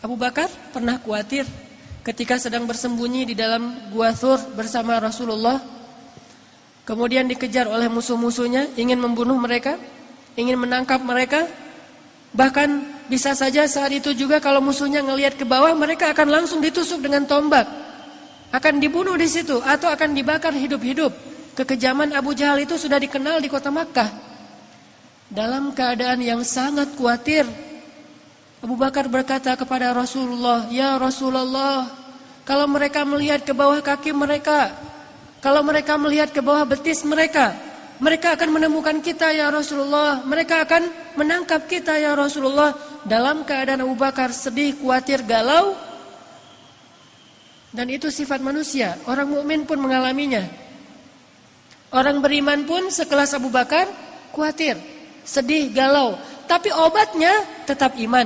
Abu Bakar pernah khawatir ketika sedang bersembunyi di dalam Gua Thur bersama Rasulullah. Kemudian dikejar oleh musuh-musuhnya, ingin membunuh mereka, ingin menangkap mereka. Bahkan bisa saja saat itu juga kalau musuhnya ngelihat ke bawah, mereka akan langsung ditusuk dengan tombak. Akan dibunuh di situ atau akan dibakar hidup-hidup. Kekejaman Abu Jahal itu sudah dikenal di kota Makkah. Dalam keadaan yang sangat khawatir, Abu Bakar berkata kepada Rasulullah, "Ya Rasulullah, kalau mereka melihat ke bawah kaki mereka, kalau mereka melihat ke bawah betis mereka, mereka akan menemukan kita ya Rasulullah. Mereka akan menangkap kita ya Rasulullah." Dalam keadaan Abu Bakar sedih, khawatir, galau. Dan itu sifat manusia. Orang mukmin pun mengalaminya. Orang beriman pun sekelas Abu Bakar khawatir, sedih, galau. Tapi obatnya tetap iman.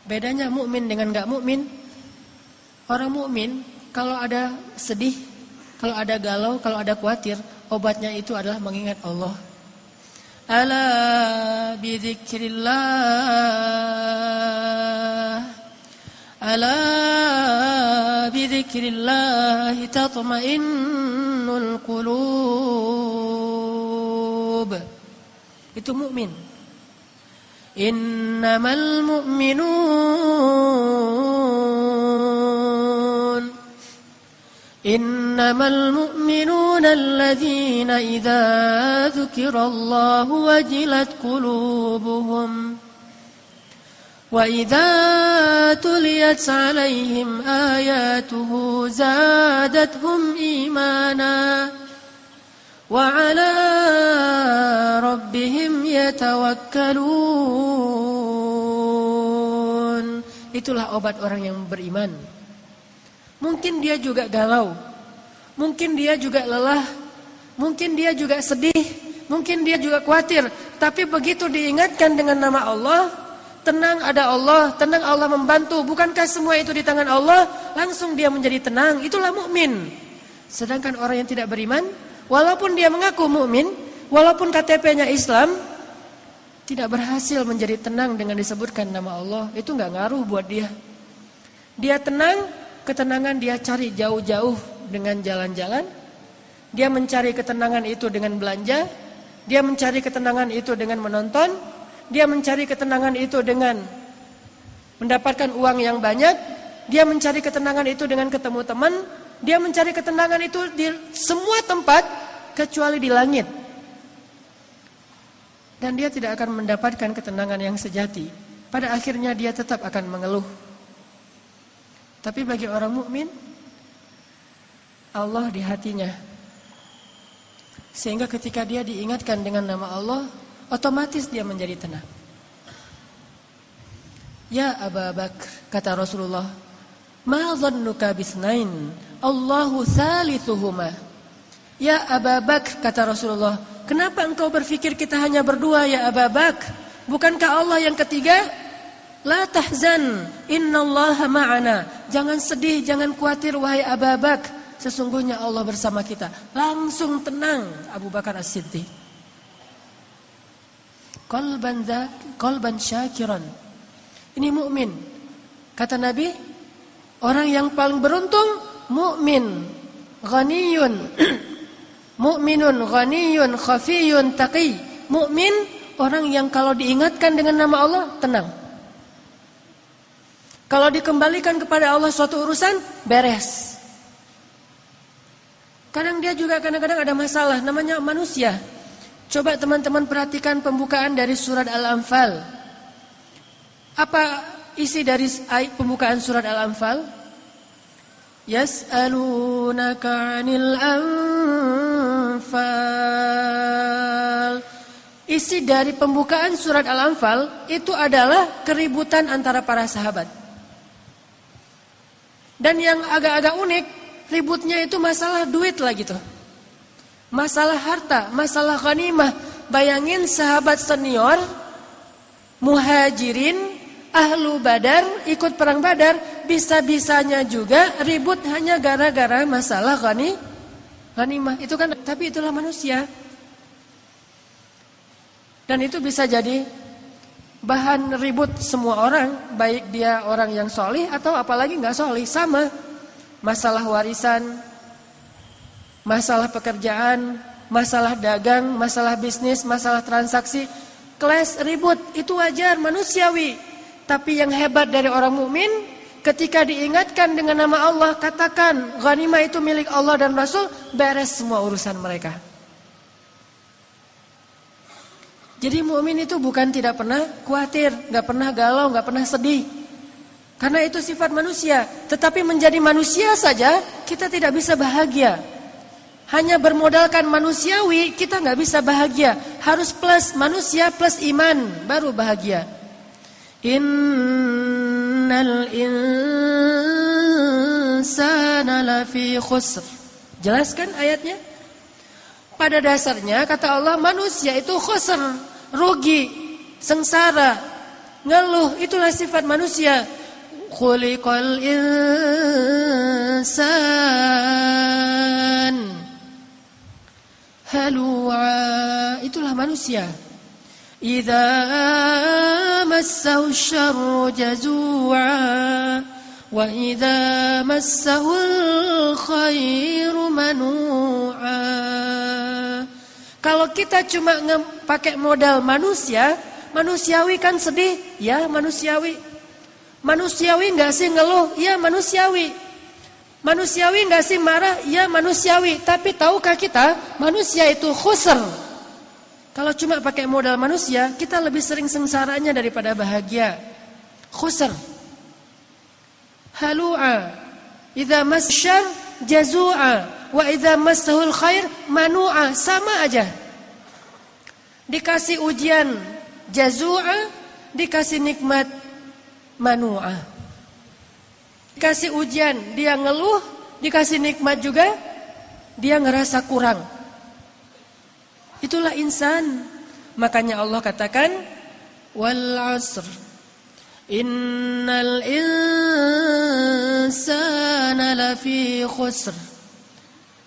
Bedanya mukmin dengan enggak mukmin. Orang mukmin kalau ada sedih, kalau ada galau, kalau ada khawatir, obatnya itu adalah mengingat Allah. Ala bidzikrillah, ala bidzikrillah tatma'innul qulub. Itu mukmin. Innamal mu'minun alladzina idza dzukirallahu wajilat qulubuhum wa idza tuliyat 'alaihim ayatuhu zadatuhum imana wa 'ala rabbihim yatawakkalun. Itulah obat orang yang beriman. Mungkin dia juga galau, mungkin dia juga lelah, mungkin dia juga sedih, mungkin dia juga khawatir. Tapi begitu diingatkan dengan nama Allah, tenang ada Allah, tenang Allah membantu. Bukankah semua itu di tangan Allah? Langsung dia menjadi tenang. Itulah mukmin. Sedangkan orang yang tidak beriman, walaupun dia mengaku mukmin, walaupun KTP-nya Islam, tidak berhasil menjadi tenang dengan disebutkan nama Allah. Itu enggak ngaruh buat dia. Dia tenang, ketenangan dia cari jauh-jauh dengan jalan-jalan. Dia mencari ketenangan itu dengan belanja. Dia mencari ketenangan itu dengan menonton. Dia mencari ketenangan itu dengan mendapatkan uang yang banyak. Dia mencari ketenangan itu dengan ketemu teman. Dia mencari ketenangan itu di semua tempat kecuali di langit. Dan dia tidak akan mendapatkan ketenangan yang sejati. Pada akhirnya dia tetap akan mengeluh. Tapi bagi orang mukmin, Allah di hatinya. Sehingga ketika dia diingatkan dengan nama Allah, otomatis dia menjadi tenang. Ya Abu Bakar, kata Rasulullah, ma dhannuka bisnain, Allahu thalithuhuma. Ya Abu Bakar, kata Rasulullah, kenapa engkau berpikir kita hanya berdua ya Abu Bakar? Bukankah Allah yang ketiga? La tahzan, innallaha ma'ana. Jangan sedih, jangan khawatir wahai Abu Bakar. Sesungguhnya Allah bersama kita. Langsung tenang Abu Bakar As-Siddiq. Qalban syakiran. Ini mukmin. Kata Nabi, orang yang paling beruntung mukmin, ghaniyun. Mukminun ghaniyun khafiyun taqi. Mukmin orang yang kalau diingatkan dengan nama Allah tenang. Kalau dikembalikan kepada Allah suatu urusan, beres. Kadang dia juga kadang-kadang ada masalah, namanya manusia. Coba teman-teman perhatikan pembukaan dari surat Al-Anfal. Apa isi dari pembukaan surat Al-Anfal? Yas'alunaka 'anil anfal. Isi dari pembukaan surat Al-Anfal itu adalah keributan antara para sahabat. Dan yang agak-agak unik, ributnya itu masalah duit lah gitu. Masalah harta, masalah ghanimah. Bayangin sahabat senior, muhajirin, ahlu badar, ikut perang badar, bisa-bisanya juga ribut hanya gara-gara masalah ghanimah. Itu kan, tapi itulah manusia. Dan itu bisa jadi Bahan ribut semua orang, baik dia orang yang solih atau apalagi nggak solih, sama. Masalah warisan, masalah pekerjaan, masalah dagang, masalah bisnis, masalah transaksi, clash, ribut, itu wajar, manusiawi. Tapi yang hebat dari orang mukmin, ketika diingatkan dengan nama Allah, katakan ghanimah itu milik Allah dan Rasul, beres semua urusan mereka. Jadi mukmin itu bukan tidak pernah khawatir, nggak pernah galau, nggak pernah sedih. Karena itu sifat manusia. Tetapi menjadi manusia saja kita tidak bisa bahagia. Hanya bermodalkan manusiawi kita nggak bisa bahagia. Harus plus manusia plus iman baru bahagia. Innal insana lafi khusr. Jelaskan ayatnya. Pada dasarnya kata Allah manusia itu khusr, rugi, sengsara, ngeluh, itulah sifat manusia. Khuliqal insan halu'a, itulah manusia. Idza massahu syarru jazu'a wa idza massahul khairu manu'a. Kalau kita cuma pakai modal manusia, manusiawi kan sedih, ya manusiawi. Manusiawi enggak sih ngeluh, ya manusiawi. Manusiawi enggak sih marah, ya manusiawi. Tapi tahukah kita, manusia itu khusr. Kalau cuma pakai modal manusia, kita lebih sering sengsaranya daripada bahagia. Khusr. Halu'a. Idza masyar jazu'a. Wa idza massahul khair manu'a, sama aja. Dikasih ujian jazu'a, dikasih nikmat manu'a. Dikasih ujian dia ngeluh, dikasih nikmat juga dia ngerasa kurang. Itulah insan. Makanya Allah katakan wal 'asr innal insana lafi khusr.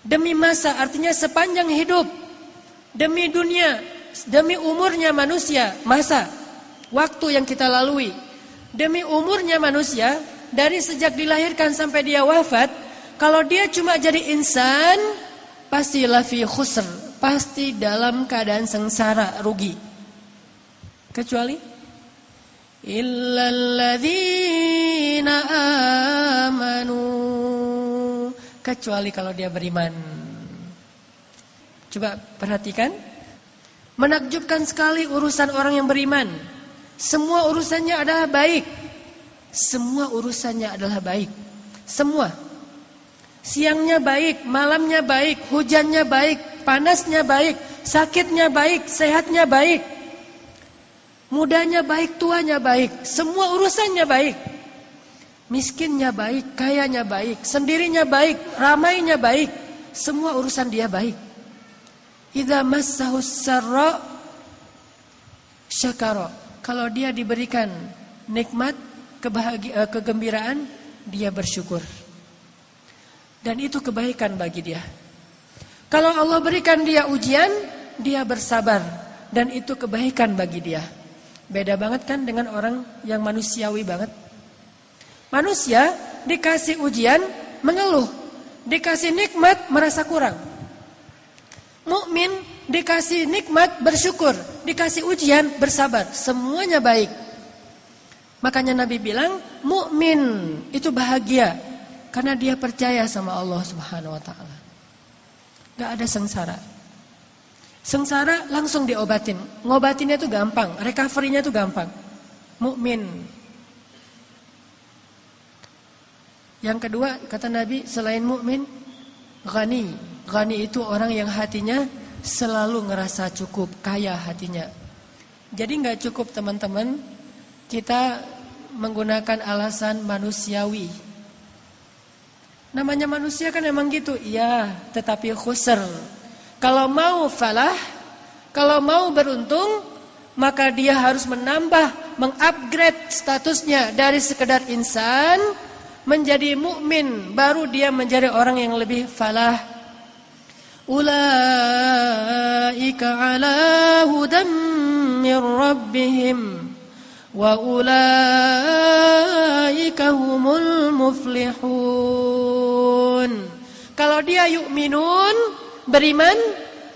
Demi masa artinya sepanjang hidup, demi dunia, demi umurnya manusia, masa, waktu yang kita lalui, demi umurnya manusia, dari sejak dilahirkan sampai dia wafat, kalau dia cuma jadi insan, pasti lafi khusr, pasti dalam keadaan sengsara, rugi. Kecuali illalladzina amanu, kecuali kalau dia beriman. Coba perhatikan. Menakjubkan sekali urusan orang yang beriman. Semua urusannya adalah baik. Semua urusannya adalah baik. Semua. Siangnya baik, malamnya baik, hujannya baik, panasnya baik, sakitnya baik, sehatnya baik. Mudanya baik, tuanya baik. Semua urusannya baik. Miskinnya baik, kayanya baik, sendirinya baik, ramainya baik. Semua urusan dia baik. Idza massahus sarra syakara. Kalau dia diberikan nikmat, kegembiraan, dia bersyukur. Dan itu kebaikan bagi dia. Kalau Allah berikan dia ujian, dia bersabar. Dan itu kebaikan bagi dia. Beda banget kan dengan orang yang manusiawi banget. Manusia dikasih ujian mengeluh, dikasih nikmat merasa kurang. Mukmin dikasih nikmat bersyukur, dikasih ujian bersabar, semuanya baik. Makanya Nabi bilang mukmin itu bahagia karena dia percaya sama Allah Subhanahu wa taala. Enggak ada sengsara. Sengsara langsung diobatin. Ngobatinnya itu gampang, recovery-nya itu gampang. Mukmin. Yang kedua, kata Nabi, selain mukmin, ghani. Ghani itu orang yang hatinya selalu ngerasa cukup, kaya hatinya. Jadi nggak cukup teman-teman kita menggunakan alasan manusiawi. Namanya manusia kan emang gitu, iya, tetapi khusr. Kalau mau falah, kalau mau beruntung, maka dia harus menambah, mengupgrade statusnya dari sekedar insan menjadi mukmin, baru dia menjadi orang yang lebih falah. Ulaika ala hudam min rabbihim wa ulaika humul muflihun. Kalau dia yu'minun, beriman,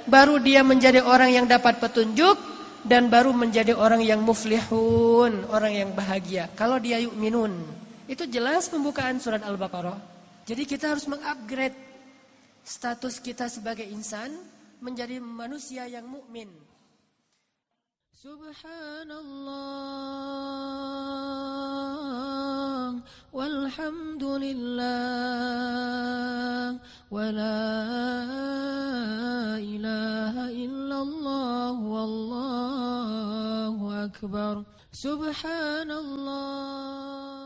baru dia menjadi orang yang dapat petunjuk dan baru menjadi orang yang muflihun, orang yang bahagia. Kalau dia yu'minun, itu jelas pembukaan surat Al-Baqarah. Jadi kita harus mengupgrade status kita sebagai insan menjadi manusia yang mukmin. Subhanallah walhamdulillah wa la ilaha illallah wallahu akbar. Subhanallah